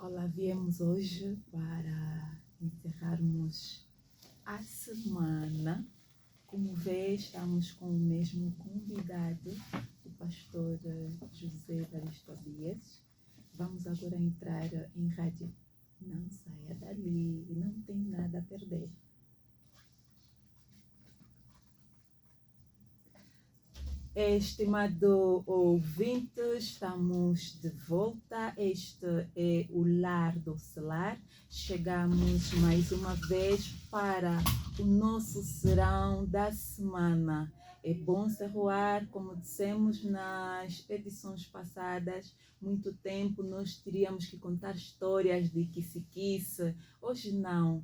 Olá, viemos hoje para encerrarmos a semana. Como vê, estamos com o mesmo convidado, o pastor José Evaristo Abias. Vamos agora entrar em rádio. Não saia dali, não tem nada a perder. Estimado ouvinte, estamos de volta. Este é o Lar do Celar. Chegamos mais uma vez para o nosso serão da semana. É bom serroar, como dissemos nas edições passadas, muito tempo nós teríamos que contar histórias de quice-quice. Hoje não.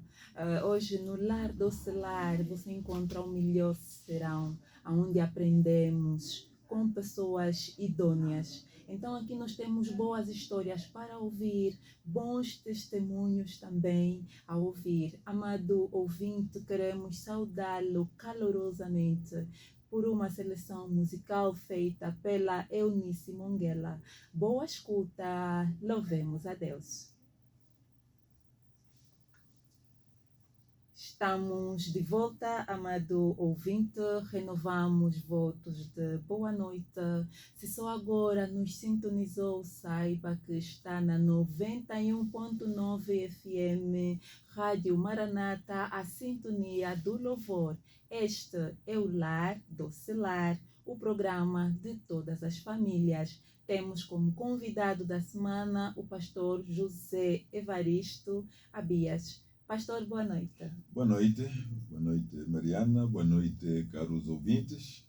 Hoje no Lar do Celar você encontra o melhor serão, onde aprendemos com pessoas idôneas. Então aqui nós temos boas histórias para ouvir, bons testemunhos também a ouvir. Amado ouvinte, queremos saudá-lo calorosamente por uma seleção musical feita pela Eunice Monguela. Boa escuta, louvemos a Deus. Estamos de volta, amado ouvinte, renovamos votos de boa noite. Se só agora nos sintonizou, saiba que está na 91.9 FM, Rádio Maranata, a sintonia do louvor. Este é o Lar do Celar, o programa de todas as famílias. Temos como convidado da semana o pastor José Evaristo Abias. Pastor, boa noite. Boa noite Mariana, boa noite caros ouvintes.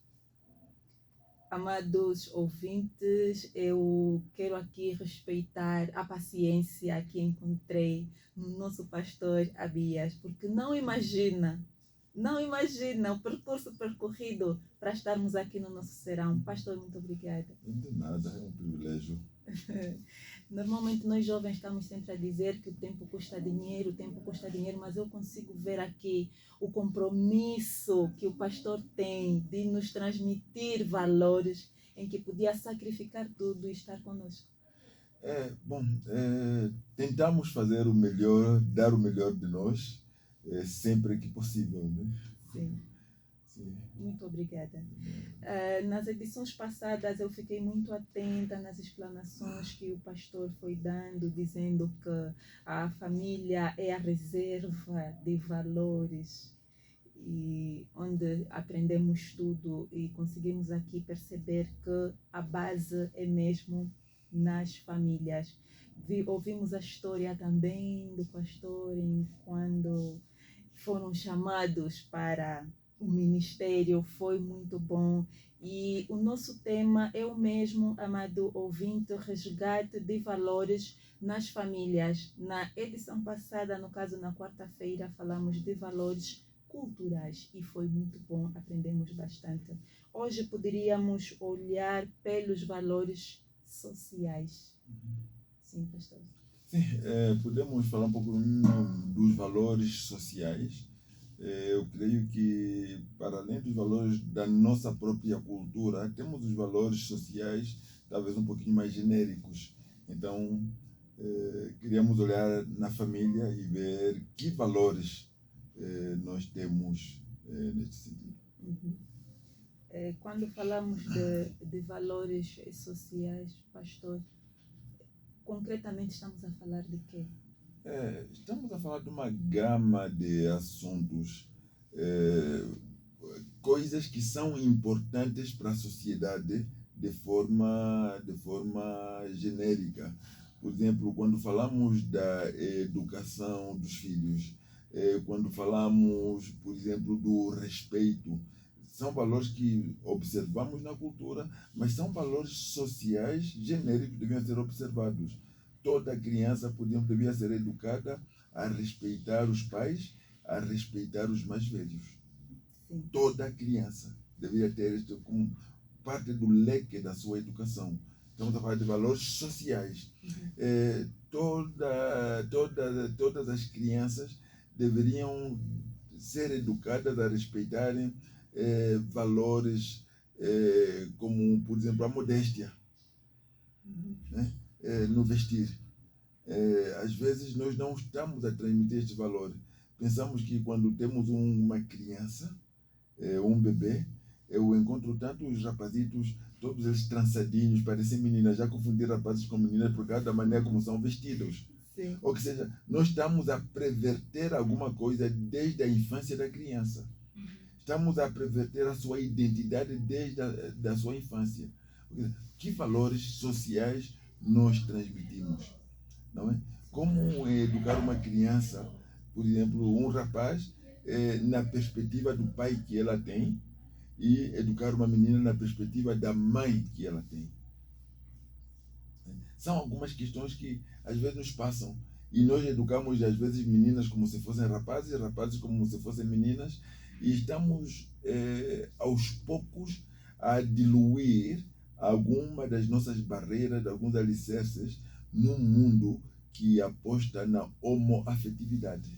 Amados ouvintes, eu quero aqui respeitar a paciência que encontrei no nosso pastor Abias, porque não imagina o percurso percorrido para estarmos aqui no nosso serão. Pastor, muito obrigada. De nada, é um privilégio. Normalmente nós jovens estamos sempre a dizer que o tempo custa dinheiro, mas eu consigo ver aqui o compromisso que o pastor tem de nos transmitir valores em que podia sacrificar tudo e estar conosco. Tentamos fazer o melhor, dar o melhor de nós, sempre que possível, né? Sim. Muito obrigada. Nas edições passadas eu fiquei muito atenta nas explanações que o pastor foi dando, dizendo que a família é a reserva de valores e onde aprendemos tudo e conseguimos aqui perceber que a base é mesmo nas famílias. Ouvimos a história também do pastor em quando foram chamados para o ministério, foi muito bom. E o nosso tema é o mesmo, amado ouvinte, resgate de valores nas famílias. Na edição passada, no caso na quarta-feira, falamos de valores culturais e foi muito bom, aprendemos bastante. Hoje poderíamos olhar pelos valores sociais. Sim, pastor. Sim, podemos falar um pouco dos valores sociais. Eu creio que, para além dos valores da nossa própria cultura, temos os valores sociais, talvez um pouquinho mais genéricos. Então, queríamos olhar na família e ver que valores nós temos neste sentido. Uhum. Quando falamos de valores sociais, pastor, concretamente estamos a falar de quê? Estamos a falar de uma gama de assuntos, coisas que são importantes para a sociedade de forma genérica. Por exemplo, quando falamos da educação dos filhos, quando falamos, por exemplo, do respeito, são valores que observamos na cultura, mas são valores sociais genéricos que deviam ser observados. Toda criança devia ser educada a respeitar os pais, a respeitar os mais velhos. Sim. Toda criança deveria ter isso como parte do leque da sua educação. Estamos a falar de valores sociais. Uhum. Todas as crianças deveriam ser educadas a respeitarem valores como, por exemplo, a modéstia, Uhum. né? No vestir. Às vezes nós não estamos a transmitir este valor. Pensamos que quando temos uma criança, um bebê, eu encontro tantos rapazitos, todos eles trançadinhos, parecem meninas, já confundi rapazes com meninas por causa da maneira como são vestidos. Sim. Ou seja, nós estamos a perverter alguma coisa desde a infância da criança. Estamos a perverter a sua identidade desde a sua infância. Que valores sociais nós transmitimos? Não é? Como educar uma criança, por exemplo, um rapaz, na perspectiva do pai que ela tem, e educar uma menina na perspectiva da mãe que ela tem. São algumas questões que às vezes nos passam. E nós educamos às vezes meninas como se fossem rapazes, rapazes como se fossem meninas, e estamos aos poucos a diluir alguma das nossas barreiras, alguns alicerces num mundo que aposta na homoafetividade.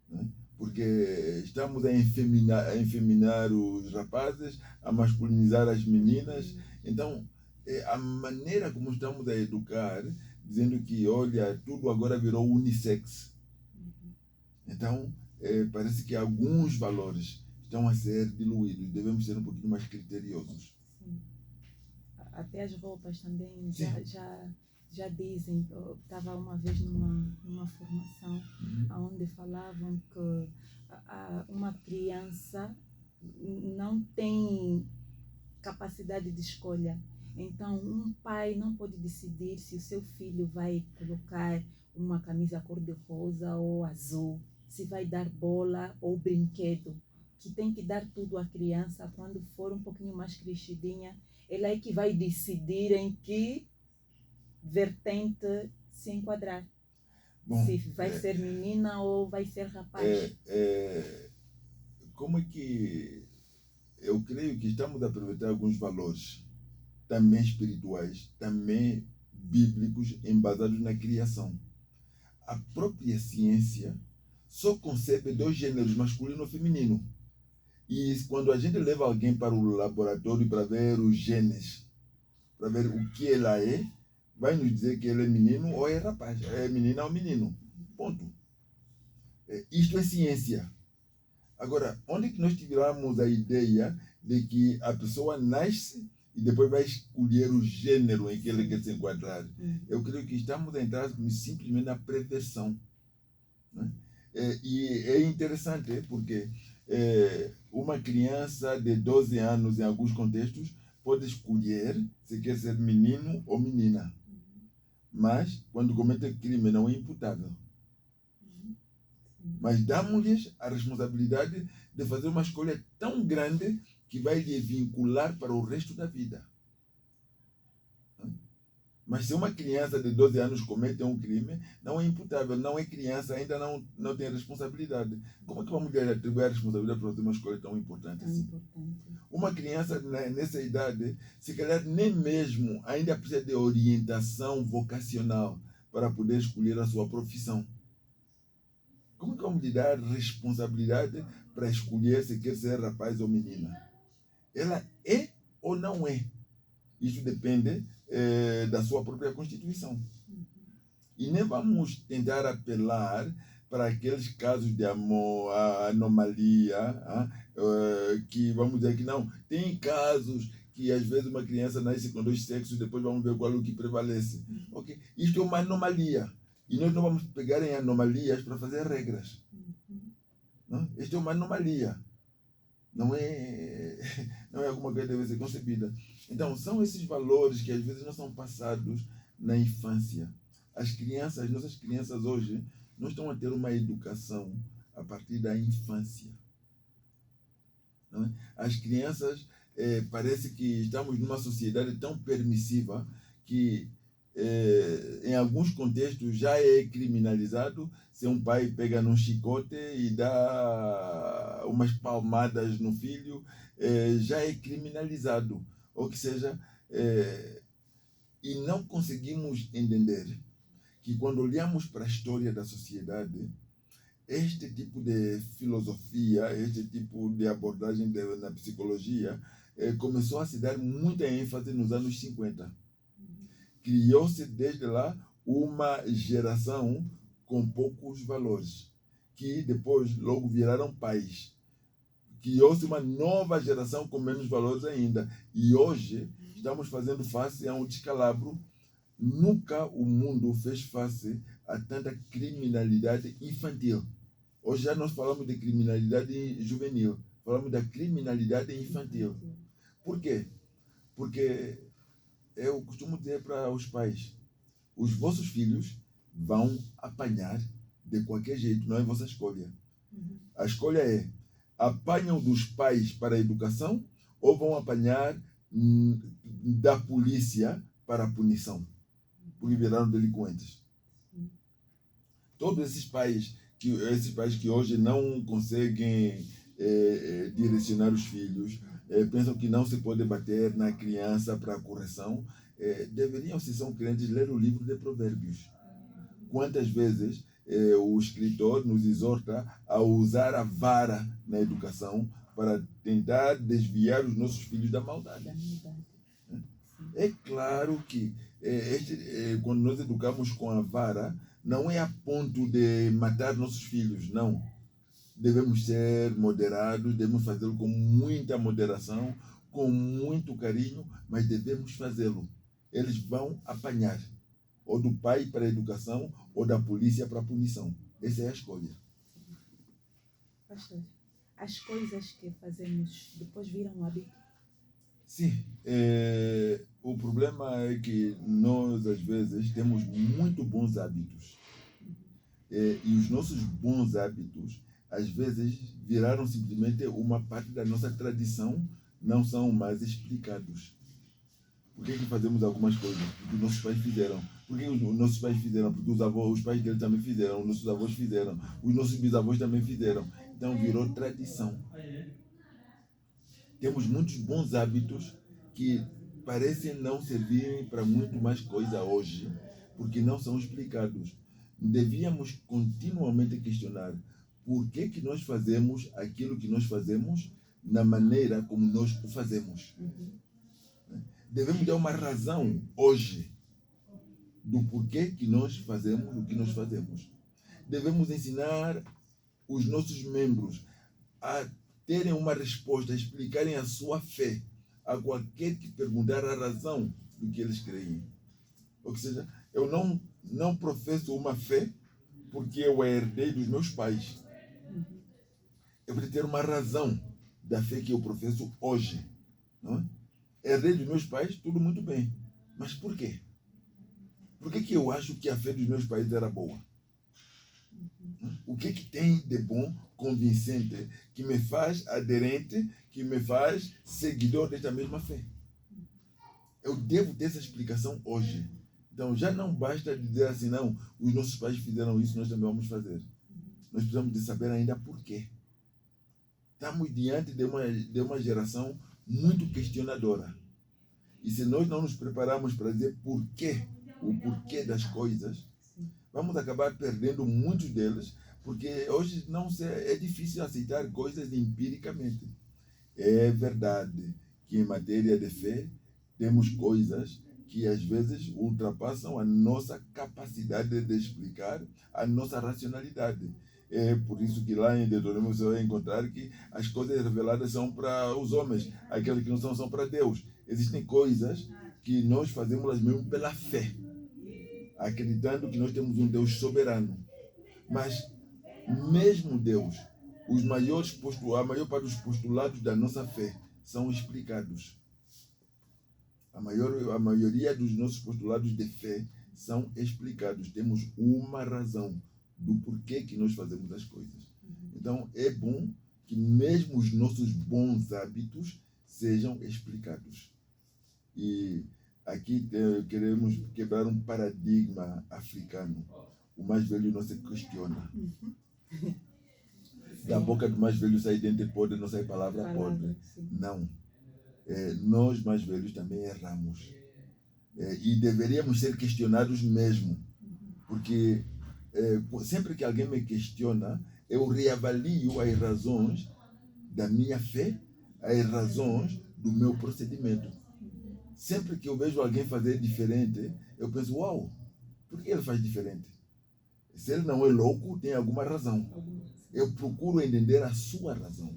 Né? Porque estamos a enfeminar os rapazes, a masculinizar as meninas. Então, a maneira como estamos a educar, dizendo que, olha, tudo agora virou unissex. Então, parece que alguns valores estão a ser diluídos. Devemos ser um pouquinho mais criteriosos. Sim. Até as roupas também já dizem. Eu estava uma vez numa formação onde falavam que uma criança não tem capacidade de escolha. Então, um pai não pode decidir se o seu filho vai colocar uma camisa cor-de-rosa ou azul, se vai dar bola ou brinquedo, que tem que dar tudo à criança. Quando for um pouquinho mais crescidinha, ela é que vai decidir em que vertente se enquadrar. Bom, se vai ser menina ou vai ser rapaz. Como é que eu creio que estamos a aproveitar alguns valores também espirituais, também bíblicos, embasados na criação. A própria ciência só concebe dois gêneros, masculino e feminino. E quando a gente leva alguém para o laboratório para ver os genes, para ver o que ela é, vai nos dizer que ele é menino ou é rapaz, é menina ou menino. Ponto. Isto é ciência. Agora, onde que nós tiramos a ideia de que a pessoa nasce e depois vai escolher o gênero em que ele quer se enquadrar? Eu creio que estamos a entrar simplesmente na prevenção. Né? E é interessante porque uma criança de 12 anos, em alguns contextos, pode escolher se quer ser menino ou menina. Mas, quando comete crime, não é imputável. Mas damos-lhes a responsabilidade de fazer uma escolha tão grande que vai lhe vincular para o resto da vida. Mas se uma criança de 12 anos comete um crime, não é imputável, não é criança, ainda não tem responsabilidade. Como é que uma mulher atribui a responsabilidade para fazer uma escolha tão importante assim? Uma criança nessa idade, se calhar nem mesmo ainda precisa de orientação vocacional para poder escolher a sua profissão. Como é que vamos lhe dar responsabilidade para escolher se quer ser rapaz ou menina? Ela é ou não é? Isso depende da sua própria Constituição. E nem vamos tentar apelar para aqueles casos de anomalia, que vamos dizer que não. Tem casos que às vezes uma criança nasce com dois sexos, depois vamos ver qual é o que prevalece. Okay? Isto é uma anomalia. E nós não vamos pegar em anomalias para fazer regras. Não? Isto é uma anomalia. Não é alguma coisa que deve ser concebida. Então, são esses valores que às vezes não são passados na infância. As nossas crianças hoje não estão a ter uma educação a partir da infância. Não é? As crianças, parece que estamos numa sociedade tão permissiva que em alguns contextos já é criminalizado se um pai pega num chicote e dá umas palmadas no filho, já é criminalizado. Ou que seja, e não conseguimos entender que quando olhamos para a história da sociedade, este tipo de filosofia, este tipo de abordagem na psicologia, começou a se dar muita ênfase nos anos 50. Criou-se desde lá uma geração com poucos valores, que depois logo viraram pais. Criou-se uma nova geração com menos valores ainda. E hoje estamos fazendo face a um descalabro. Nunca o mundo fez face a tanta criminalidade infantil. Hoje já nós falamos de criminalidade juvenil, falamos da criminalidade infantil. Por quê? Porque eu costumo dizer para os pais, os vossos filhos vão apanhar de qualquer jeito, não é vossa escolha. A escolha é, apanham dos pais para a educação ou vão apanhar da polícia para a punição, porque viraram delinquentes. Todos esses pais que hoje não conseguem direcionar os filhos, pensam que não se pode bater na criança para correção, deveriam, se são crentes, ler o livro de Provérbios. Quantas vezes o escritor nos exorta a usar a vara na educação para tentar desviar os nossos filhos da maldade. É claro que quando nós educamos com a vara, não é a ponto de matar nossos filhos, não. Devemos ser moderados, devemos fazê-lo com muita moderação, com muito carinho, mas devemos fazê-lo. Eles vão apanhar, ou do pai para a educação, ou da polícia para a punição. Essa é a escolha. Pastor, as coisas que fazemos depois viram hábito? Sim. O problema é que nós, às vezes, temos muito bons hábitos. E os nossos bons hábitos, às vezes, viraram simplesmente uma parte da nossa tradição, não são mais explicados. Por que fazemos algumas coisas? Porque os nossos pais fizeram. Por que os nossos pais fizeram? Porque os pais deles também fizeram, os nossos avós fizeram, os nossos bisavós também fizeram. Então virou tradição. Temos muitos bons hábitos que parecem não servirem para muito mais coisa hoje, porque não são explicados. Devíamos continuamente questionar por que nós fazemos aquilo que nós fazemos na maneira como nós o fazemos. Devemos dar uma razão hoje do porquê que nós fazemos o que nós fazemos. Devemos ensinar os nossos membros a terem uma resposta, a explicarem a sua fé a qualquer que perguntar a razão do que eles creem. Ou seja, eu não professo uma fé porque eu a herdei dos meus pais. Eu preciso ter uma razão da fé que eu professo hoje. Não é? Herdei dos meus pais, tudo muito bem. Mas por quê? Por que eu acho que a fé dos meus pais era boa? O que tem de bom, convincente, que me faz aderente, que me faz seguidor desta mesma fé? Eu devo ter essa explicação hoje. Então já não basta dizer assim, não, os nossos pais fizeram isso, nós também vamos fazer. Nós precisamos de saber ainda por quê. Estamos diante de uma geração muito questionadora. E se nós não nos prepararmos para dizer o porquê das coisas, vamos acabar perdendo muitos deles, porque hoje é difícil aceitar coisas empiricamente. É verdade que em matéria de fé temos coisas que às vezes ultrapassam a nossa capacidade de explicar a nossa racionalidade. É por isso que lá em Deuteronômio você vai encontrar que as coisas reveladas são para os homens, aquelas que não são para Deus. Existem coisas que nós fazemos mesmo pela fé, acreditando que nós temos um Deus soberano. Mas mesmo Deus, a maior parte dos postulados da nossa fé são explicados. A maioria dos nossos postulados de fé são explicados. Temos uma razão do porquê que nós fazemos as coisas. Então, é bom que mesmo os nossos bons hábitos sejam explicados. E aqui queremos quebrar um paradigma africano. O mais velho não se questiona. Da boca do mais velho sai dente podre, não sai palavra podre. Não. Nós mais velhos também erramos. E deveríamos ser questionados mesmo. Porque sempre que alguém me questiona, eu reavalio as razões da minha fé, as razões do meu procedimento. Sempre que eu vejo alguém fazer diferente, eu penso, uau, Por que ele faz diferente? Se ele não é louco, tem alguma razão. Eu procuro entender a sua razão.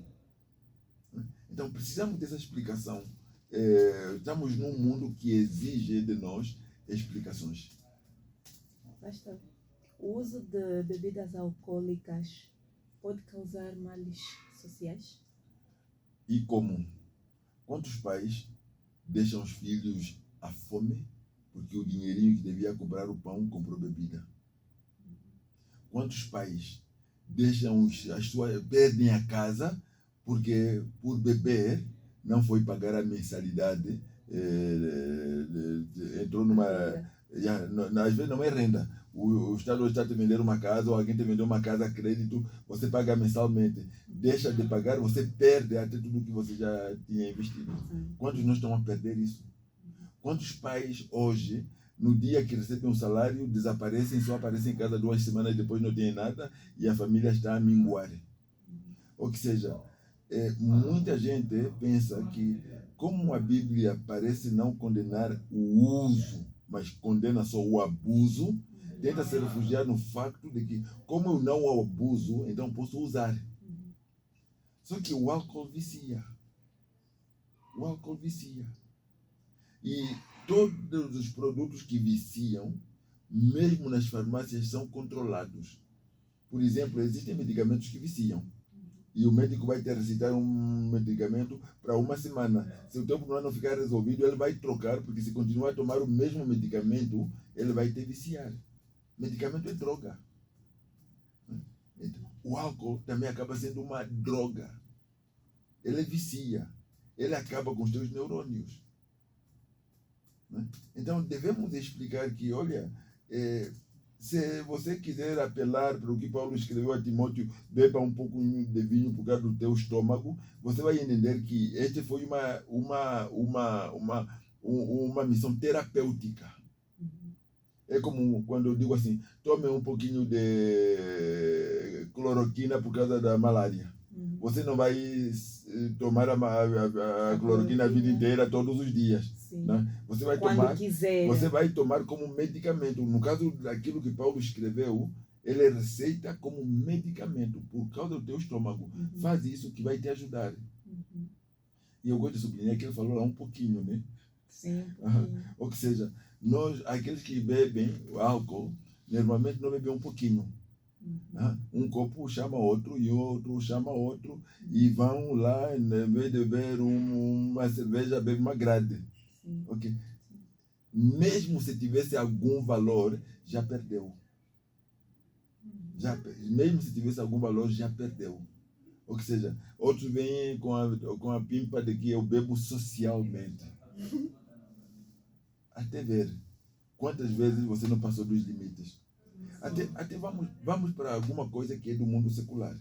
Então, precisamos dessa explicação. Estamos num mundo que exige de nós explicações. Pastor, o uso de bebidas alcoólicas pode causar males sociais? E como? Quantos pais deixam os filhos à fome porque o dinheirinho que devia comprar o pão comprou bebida? Quantos pais deixam perdem a casa porque por beber não foi pagar a mensalidade, entrou numa... às vezes não é renda. O Estado está te vender uma casa, ou alguém te vendeu uma casa a crédito, você paga mensalmente. Deixa de pagar, você perde até tudo que você já tinha investido. Quantos não estão a perder isso? Quantos pais hoje, no dia que recebem um salário, desaparecem, só aparecem em casa 2 semanas depois, não tem nada, e a família está a minguar? Ou seja, muita gente pensa que, como a Bíblia parece não condenar o uso, mas condena só o abuso, tenta se refugiar no facto de que, como eu não abuso, então posso usar. Só que o álcool vicia. O álcool vicia. E todos os produtos que viciam, mesmo nas farmácias, são controlados. Por exemplo, existem medicamentos que viciam. E o médico vai te recitar um medicamento para uma semana. Se o teu problema não ficar resolvido, ele vai trocar, porque se continuar a tomar o mesmo medicamento, ele vai te viciar. Medicamento é droga. Então, o álcool também acaba sendo uma droga. Ele vicia. Ele acaba com os teus neurônios. Então, devemos explicar que, olha, se você quiser apelar para o que Paulo escreveu a Timóteo, beba um pouco de vinho por causa do teu estômago, você vai entender que este foi uma missão terapêutica. É como quando eu digo assim, tome um pouquinho de cloroquina por causa da malária. Você não vai tomar a cloroquina a vida inteira, todos os dias. Né? Você vai tomar, você vai tomar como medicamento. No caso daquilo que Paulo escreveu, ele receita como medicamento por causa do teu estômago. Faz isso que vai te ajudar. E eu gosto de sublinhar que ele falou lá um pouquinho, né? Sim. Ou seja, nós, aqueles que bebem álcool, normalmente não bebem um pouquinho. Um copo chama outro e outro chama outro, e vão lá, em vez de beber uma cerveja, bebe uma grade. Okay? Mesmo se tivesse algum valor, já perdeu. Mesmo se tivesse algum valor, já perdeu. Ou seja, outros vêm com a pimpa de que eu bebo socialmente. Até ver quantas vezes você não passou dos limites. Até vamos para alguma coisa que é do mundo secular.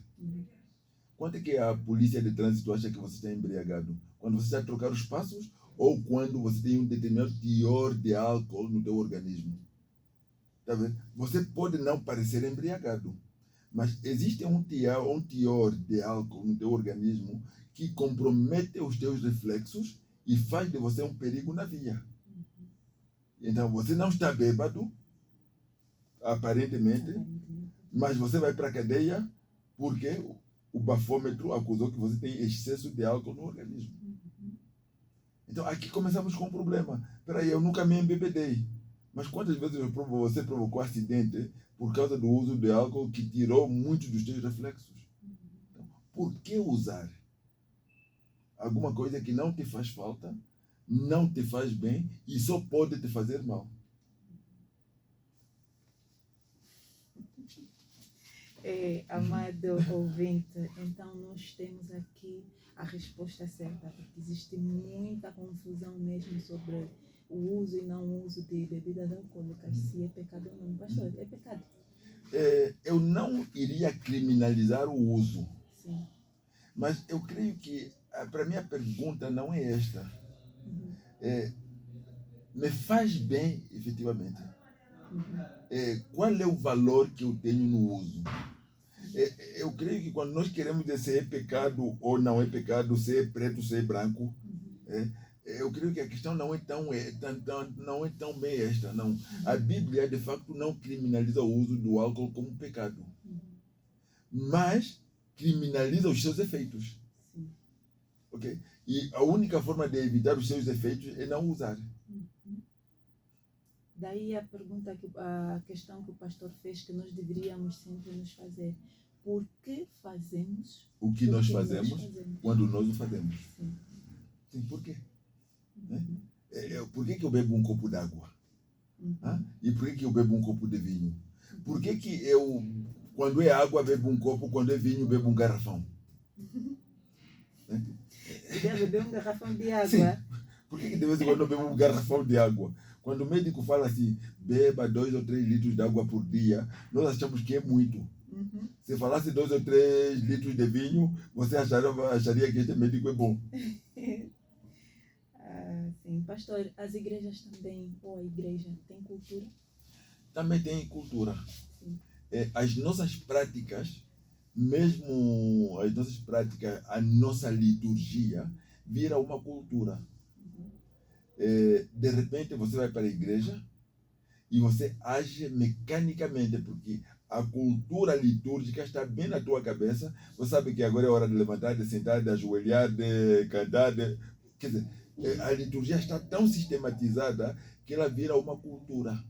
Quando é que a polícia de trânsito acha que você está embriagado? Quando você está a trocar os passos ou quando você tem um determinado teor de álcool no teu organismo? Tá vendo? Você pode não parecer embriagado, mas existe um teor de álcool no teu organismo que compromete os teus reflexos e faz de você um perigo na via. Então, você não está bêbado, aparentemente, mas você vai para a cadeia porque o bafômetro acusou que você tem excesso de álcool no organismo. Então, aqui começamos com um problema. Espera aí, eu nunca me embebedei. Mas quantas vezes você provocou acidente por causa do uso de álcool que tirou muitos dos teus reflexos? Então, por que usar alguma coisa que não te faz falta, não te faz bem e só pode te fazer mal? Amado ouvinte, então nós temos aqui a resposta certa, porque existe muita confusão mesmo sobre o uso e não uso de bebidas alcoólicas, se é pecado ou não. Pastor, é pecado? Eu não iria criminalizar o uso. Sim. Mas eu creio que, para mim, a pergunta não é esta. Me faz bem, efetivamente? Qual é o valor que eu tenho no uso? Eu creio que quando nós queremos dizer se é pecado ou não é pecado, se é preto, se é branco, eu creio que a questão não é tão bem esta, não. A Bíblia, de facto, não criminaliza o uso do álcool como pecado, mas criminaliza os seus efeitos. Sim. Ok? E a única forma de evitar os seus efeitos é não usar. Daí a pergunta, a questão que o pastor fez, que nós deveríamos sempre nos fazer. Por que fazemos o que nós fazemos quando nós o fazemos? Sim. Sim, por quê? Por que eu bebo um copo d'água? E por que eu bebo um copo de vinho? Por que eu, quando é água, bebo um copo, quando é vinho, bebo um garrafão? Deve beber um garrafão de água. Sim. Por que de vez em quando eu bebo um garrafão de água? Quando o médico fala assim, beba 2 ou 3 litros de água por dia, nós achamos que é muito. Se falasse 2 ou 3 litros de vinho, você acharia que este médico é bom. Sim, pastor, as igrejas também, ou a igreja, tem cultura? Também tem cultura. Sim. As nossas práticas, mesmo as nossas práticas, a nossa liturgia, vira uma cultura. De repente você vai para a igreja e você age mecanicamente, porque a cultura litúrgica está bem na tua cabeça. Você sabe que agora é hora de levantar, de sentar, de ajoelhar, de cantar. Quer dizer, a liturgia está tão sistematizada que ela vira uma cultura.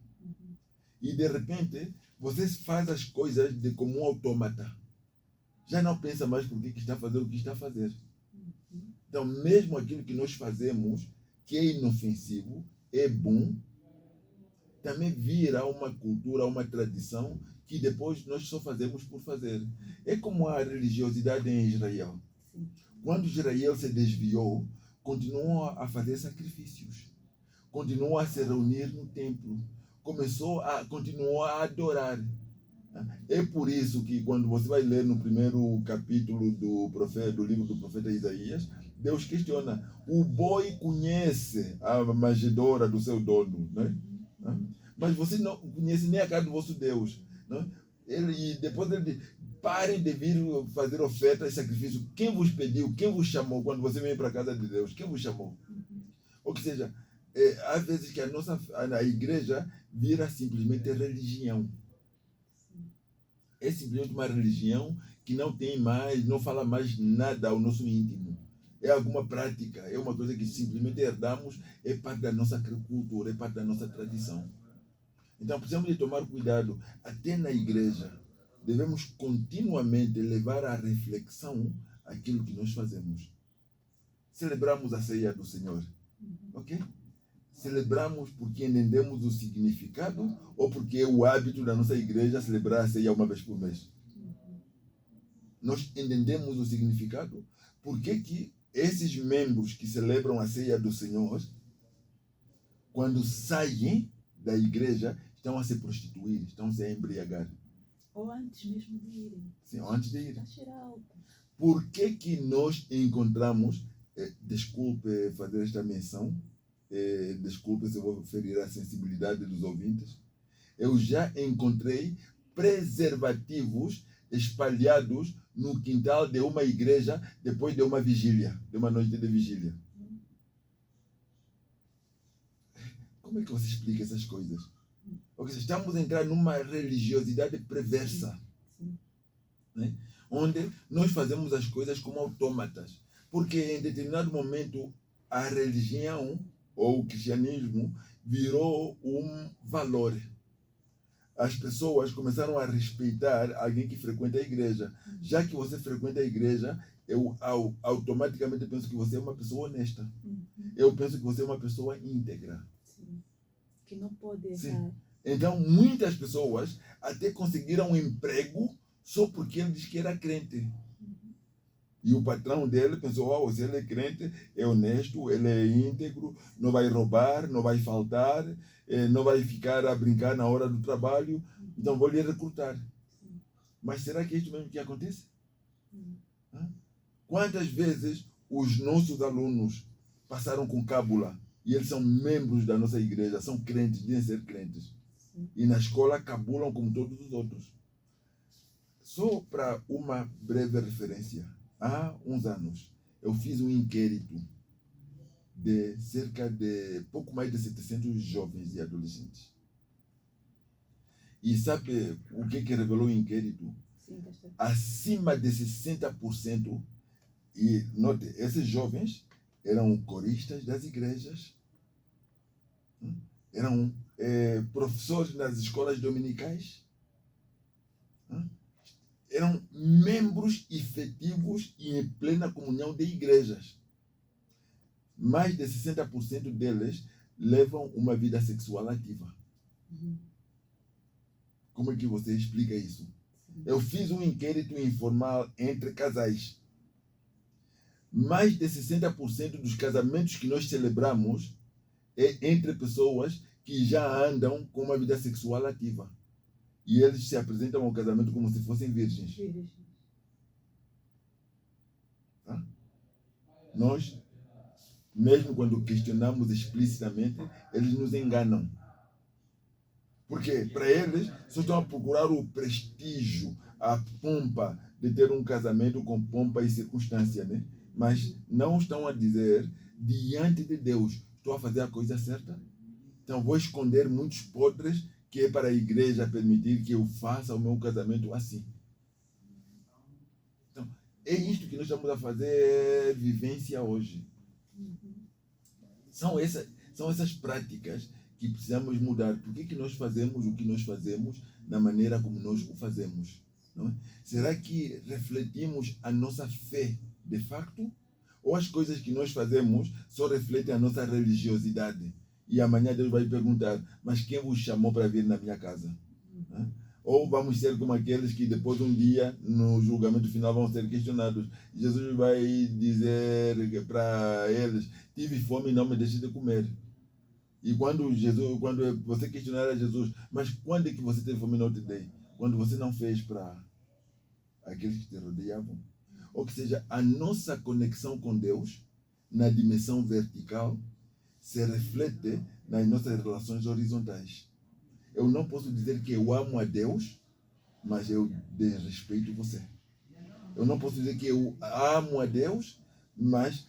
E de repente você faz as coisas como um autômata. Já não pensa mais por que está a fazer o que está a fazer. Então, mesmo aquilo que nós fazemos, que é inofensivo, é bom, também vira uma cultura, uma tradição que depois nós só fazemos por fazer. É como a religiosidade em Israel. Quando Israel se desviou, continuou a fazer sacrifícios, continuou a se reunir no templo, continuou a adorar. É por isso que quando você vai ler no primeiro capítulo do livro do profeta Isaías, Deus questiona: o boi conhece a manjedoura do seu dono, né? Mas você não conhece nem a casa do vosso Deus, né? E depois ele diz: parem de vir fazer ofertas e sacrifícios. Quem vos pediu? Quem vos chamou quando você vem para a casa de Deus? Quem vos chamou? Ou seja, às vezes que a igreja vira simplesmente religião. É simplesmente uma religião que não fala mais nada ao nosso íntimo. É alguma prática, é uma coisa que simplesmente herdamos, é parte da nossa cultura, é parte da nossa tradição. Então precisamos de tomar cuidado, até na igreja. Devemos continuamente levar à reflexão aquilo que nós fazemos. Celebramos a ceia do Senhor, ok? Celebramos porque entendemos o significado ou porque é o hábito da nossa igreja celebrar a ceia uma vez por mês? Nós entendemos o significado? Por que esses membros que celebram a ceia do Senhor, quando saem da igreja, estão a se prostituir, estão a se embriagar? Ou antes mesmo de irem. Sim, antes de irem. A cheirar álcool. Por que nós encontramos, desculpe fazer esta menção, desculpe se eu vou ferir a sensibilidade dos ouvintes, eu já encontrei preservativos espalhados no quintal de uma igreja depois de uma vigília, de uma noite de vigília. Como é que você explica essas coisas? Porque estamos a entrar numa religiosidade perversa, né? Onde nós fazemos as coisas como autômatas, porque em determinado momento a religião ou o cristianismo virou um valor. As pessoas começaram a respeitar alguém que frequenta a igreja. Já que você frequenta a igreja, eu automaticamente penso que você é uma pessoa honesta. Eu penso que você é uma pessoa íntegra. Sim. Que não pode errar. Sim. Então, muitas pessoas até conseguiram um emprego só porque ele disse que era crente. E o patrão dele pensou: se ele é crente, é honesto, ele é íntegro, não vai roubar, não vai faltar, não vai ficar a brincar na hora do trabalho, então vou lhe recrutar. Mas será que é isso mesmo que acontece? Quantas vezes os nossos alunos passaram com cábula e eles são membros da nossa igreja, são crentes, dizem ser crentes, e na escola cabulam como todos os outros? Só para uma breve referência, há uns anos eu fiz um inquérito de cerca de pouco mais de 700 jovens e adolescentes. E sabe o que revelou o inquérito? Sim, pastor. Acima de 60%, e note, esses jovens eram coristas das igrejas, eram professores nas escolas dominicais, eram membros efetivos e em plena comunhão de igrejas. Mais de 60% deles levam uma vida sexual ativa. Como é que você explica isso? Eu fiz um inquérito informal entre casais. Mais de 60% dos casamentos que nós celebramos é entre pessoas que já andam com uma vida sexual ativa. E eles se apresentam ao casamento como se fossem virgens. Tá? Nós, mesmo quando questionamos explicitamente, eles nos enganam. Porque para eles só estão a procurar o prestígio, a pompa de ter um casamento com pompa e circunstância, né? Mas não estão a dizer, diante de Deus, estou a fazer a coisa certa? Então vou esconder muitos podres que é para a igreja permitir que eu faça o meu casamento assim. Então, é isto que nós estamos a fazer vivência hoje. São essas práticas que precisamos mudar. Por que nós fazemos o que nós fazemos da maneira como nós o fazemos? Não é? Será que refletimos a nossa fé de facto? Ou as coisas que nós fazemos só refletem a nossa religiosidade? E amanhã Deus vai perguntar, mas quem vos chamou para vir na minha casa? Ou vamos ser como aqueles que depois um dia, no julgamento final, vão ser questionados. Jesus vai dizer para eles, tive fome e não me deixe de comer. E quando você questionar a Jesus, mas quando é que você teve fome e não te dei? Quando você não fez para aqueles que te rodeavam. Ou seja, a nossa conexão com Deus, na dimensão vertical, se reflete nas nossas relações horizontais. Eu não posso dizer que eu amo a Deus, mas eu desrespeito você. Eu não posso dizer que eu amo a Deus, mas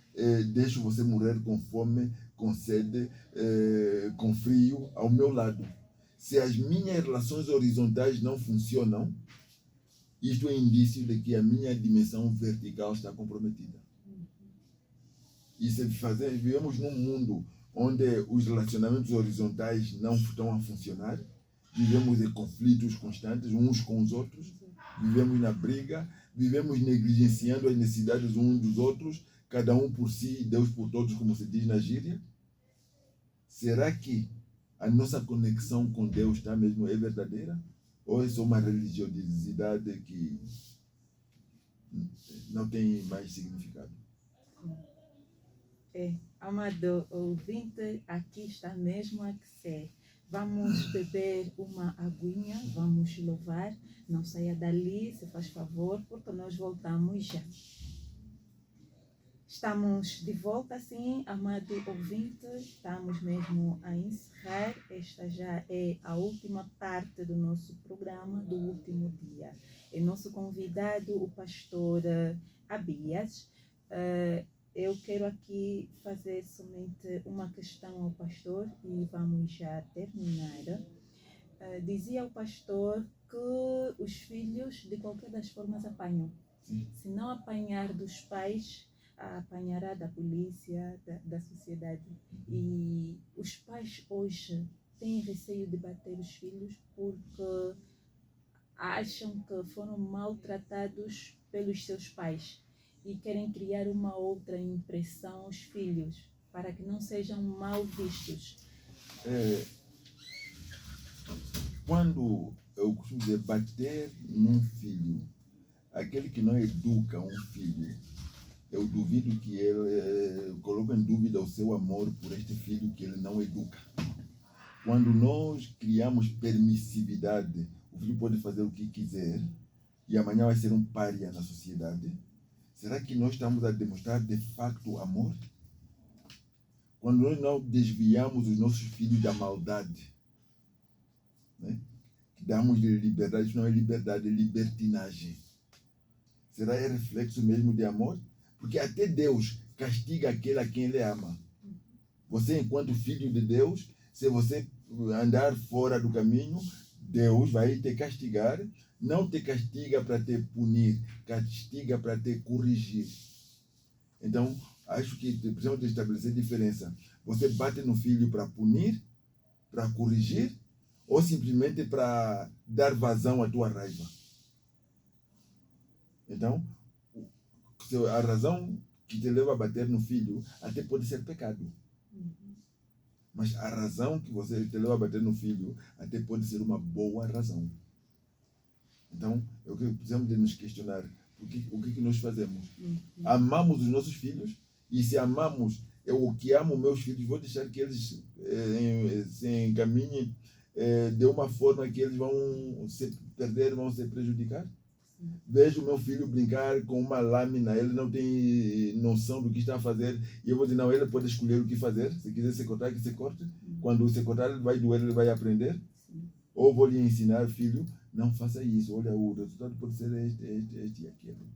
deixo você morrer com fome, com sede, com frio ao meu lado. Se as minhas relações horizontais não funcionam, isto é indício de que a minha dimensão vertical está comprometida. E se vivemos num mundo onde os relacionamentos horizontais não estão a funcionar, vivemos em conflitos constantes uns com os outros, vivemos na briga, vivemos negligenciando as necessidades uns dos outros, cada um por si e Deus por todos, como se diz na gíria. Será que a nossa conexão com Deus está mesmo é verdadeira? Ou é só uma religiosidade que não tem mais significado? Amado ouvinte, aqui está mesmo a aquecer. Vamos beber uma aguinha, vamos louvar. Não saia dali, se faz favor, porque nós voltamos já. Estamos de volta, sim, amado ouvinte. Estamos mesmo a encerrar. Esta já é a última parte do nosso programa do último dia. E nosso convidado, o pastor Abias. Eu quero aqui fazer somente uma questão ao pastor e vamos já terminar. Dizia o pastor que os filhos, de qualquer das formas, apanham. Sim. Se não apanhar dos pais, apanhará da polícia, da sociedade. E os pais hoje têm receio de bater os filhos porque acham que foram maltratados pelos seus pais e querem criar uma outra impressão aos filhos para que não sejam mal vistos. Quando eu costumo dizer bater num filho, aquele que não educa um filho, eu duvido que ele coloque em dúvida o seu amor por este filho que ele não educa. Quando nós criamos permissividade, o filho pode fazer o que quiser e amanhã vai ser um pária na sociedade. Será que nós estamos a demonstrar de facto amor? Quando nós não desviamos os nossos filhos da maldade, né? Damos de liberdade, isso não é liberdade, é libertinagem. Será reflexo mesmo de amor? Porque até Deus castiga aquele a quem ele ama. Você, enquanto filho de Deus, se você andar fora do caminho, Deus vai te castigar. Não te castiga para te punir, castiga para te corrigir. Então, acho que precisamos de estabelecer diferença. Você bate no filho para punir, para corrigir, ou simplesmente para dar vazão à tua raiva. Então, a razão que te leva a bater no filho até pode ser pecado. Mas a razão que você te leva a bater no filho até pode ser uma boa razão. Então, eu creio que precisamos de nos questionar o que nós fazemos. Amamos os nossos filhos, e se amamos, eu que amo meus filhos, vou deixar que eles se encaminhem de uma forma que eles vão se perder, vão se prejudicar. Vejo meu filho brincar com uma lâmina, ele não tem noção do que está a fazer, e eu vou dizer, não, ele pode escolher o que fazer. Se quiser se cortar, que se corte. Quando se cortar, ele vai doer, ele vai aprender. Ou vou lhe ensinar, filho, não faça isso, olha, o resultado pode ser este e aquele.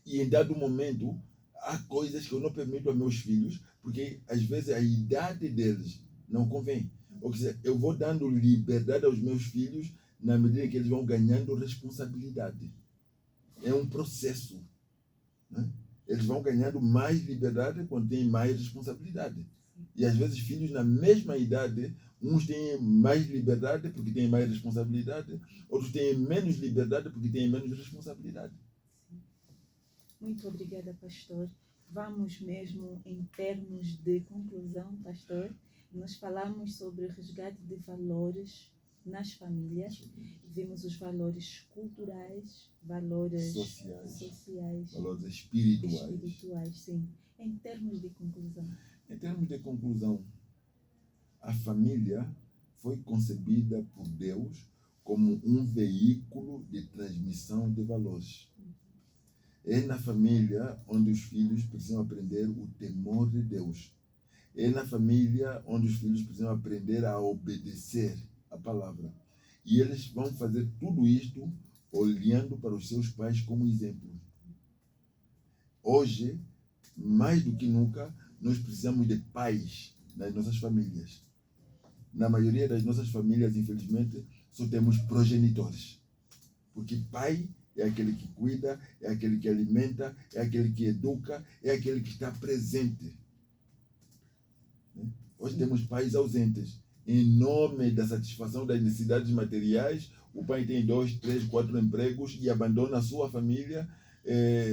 E em dado momento, há coisas que eu não permito a meus filhos, porque às vezes a idade deles não convém. Ou seja, eu vou dando liberdade aos meus filhos na medida em que eles vão ganhando responsabilidade. É um processo, né? Eles vão ganhando mais liberdade quando têm mais responsabilidade. E às vezes filhos na mesma idade, uns têm mais liberdade porque têm mais responsabilidade, outros têm menos liberdade porque têm menos responsabilidade. Muito obrigada, pastor. Vamos mesmo em termos de conclusão, pastor. Nós falamos sobre resgate de valores nas famílias. Vimos os valores culturais, valores sociais, valores espirituais. Sim. Em termos de conclusão. Em termos de conclusão, a família foi concebida por Deus como um veículo de transmissão de valores. É na família onde os filhos precisam aprender o temor de Deus. É na família onde os filhos precisam aprender a obedecer a palavra. E eles vão fazer tudo isto olhando para os seus pais como exemplo. Hoje, mais do que nunca, nós precisamos de pais nas nossas famílias. Na maioria das nossas famílias, infelizmente, só temos progenitores. Porque pai é aquele que cuida, é aquele que alimenta, é aquele que educa, é aquele que está presente. Hoje temos pais ausentes. Em nome da satisfação das necessidades materiais, o pai tem 2, 3, 4 empregos e abandona a sua família,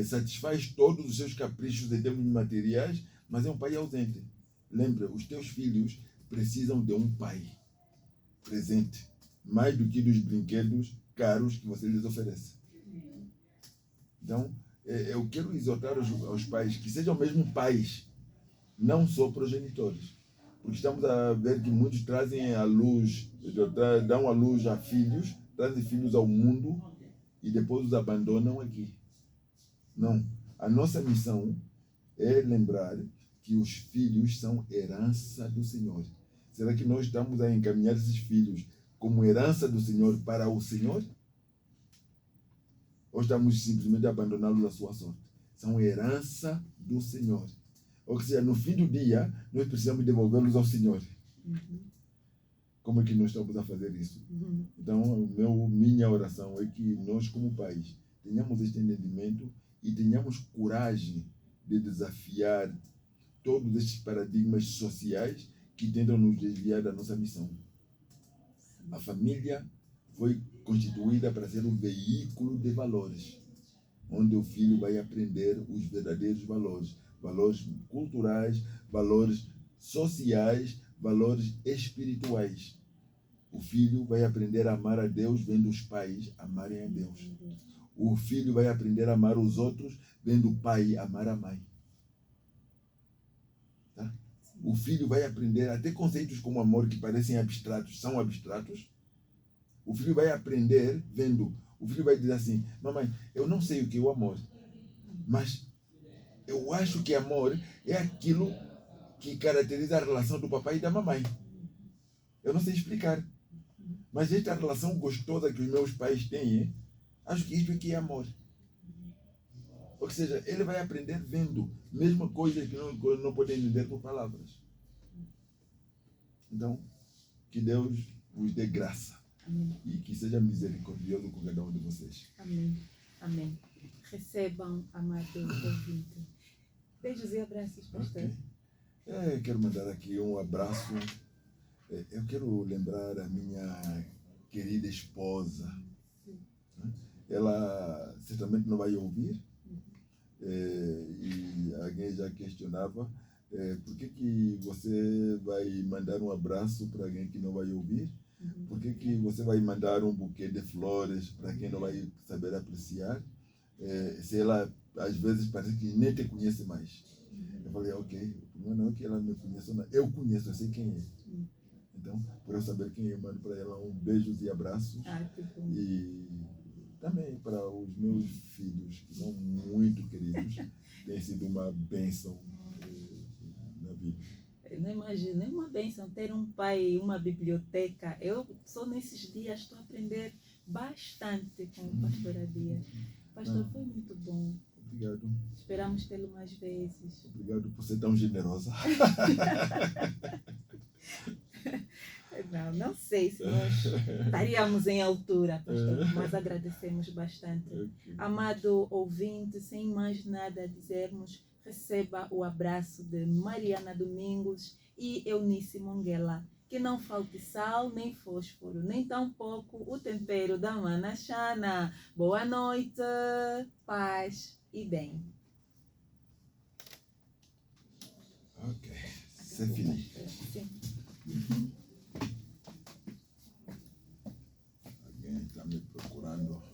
satisfaz todos os seus caprichos em termos materiais, mas é um pai ausente. Lembra, os teus filhos precisam de um pai presente, mais do que dos brinquedos caros que você lhes oferece. Então, eu quero exortar aos pais que sejam mesmo pais, não só progenitores. Porque estamos a ver que muitos trazem a luz, dão a luz a filhos, trazem filhos ao mundo e depois os abandonam aqui. Não. A nossa missão é lembrar que os filhos são herança do Senhor. Será que nós estamos a encaminhar esses filhos como herança do Senhor para o Senhor? Ou estamos simplesmente a abandoná-los à sua sorte? São herança do Senhor. Ou seja, no fim do dia, nós precisamos devolvê-los ao Senhor. Como é que nós estamos a fazer isso? Então, minha oração é que nós, como pais, tenhamos este entendimento e tenhamos coragem de desafiar todos estes paradigmas sociais que tentam nos desviar da nossa missão. A família foi constituída para ser um veículo de valores, onde o filho vai aprender os verdadeiros valores, valores culturais, valores sociais, valores espirituais. O filho vai aprender a amar a Deus vendo os pais amarem a Deus. O filho vai aprender a amar os outros vendo o pai amar a mãe. Tá? O filho vai aprender até conceitos como amor que parecem abstratos, são abstratos. O filho vai aprender vendo. O filho vai dizer assim: mamãe, eu não sei o que é o amor, mas eu acho que amor é aquilo que caracteriza a relação do papai e da mamãe. Eu não sei explicar, mas esta relação gostosa que os meus pais têm, acho que isso é que é amor. Ou seja, ele vai aprender vendo, mesmo coisas que não pode entender por palavras. Então, que Deus vos dê graça. Amém. E que seja misericordioso com cada um de vocês. Amém. Amém. Recebam, amado ouvinte. Beijos e abraços, pastor. Okay. Quero mandar aqui um abraço. Eu quero lembrar a minha querida esposa. Ela certamente não vai ouvir. E alguém já questionava por que você vai mandar um abraço para alguém que não vai ouvir? Por que você vai mandar um buquê de flores para quem não vai saber apreciar? Se ela, às vezes, parece que nem te conhece mais. Eu falei, ok, não é que ela me conheça, não. Eu conheço, eu sei quem é. Então, por eu saber quem é, eu mando para ela um beijos e abraços. E também para os meus filhos, que são muito queridos. Tem sido uma bênção na vida. Eu não imagino, é uma bênção ter um pai, uma biblioteca. Eu só nesses dias estou a aprender bastante com o pastor Adias. Pastor, foi muito bom. Obrigado. Esperamos tê-lo mais vezes. Obrigado por ser tão generosa. Não sei se nós estaríamos em altura, pastor, mas agradecemos bastante. Okay. Amado ouvinte, sem mais nada a dizermos, receba o abraço de Mariana Domingos e Eunice Monguela. Que não falte sal, nem fósforo, nem tampouco o tempero da Mana Xana. Boa noite, paz e bem. Ok, c'est fini. Sim. Alguém está me procurando.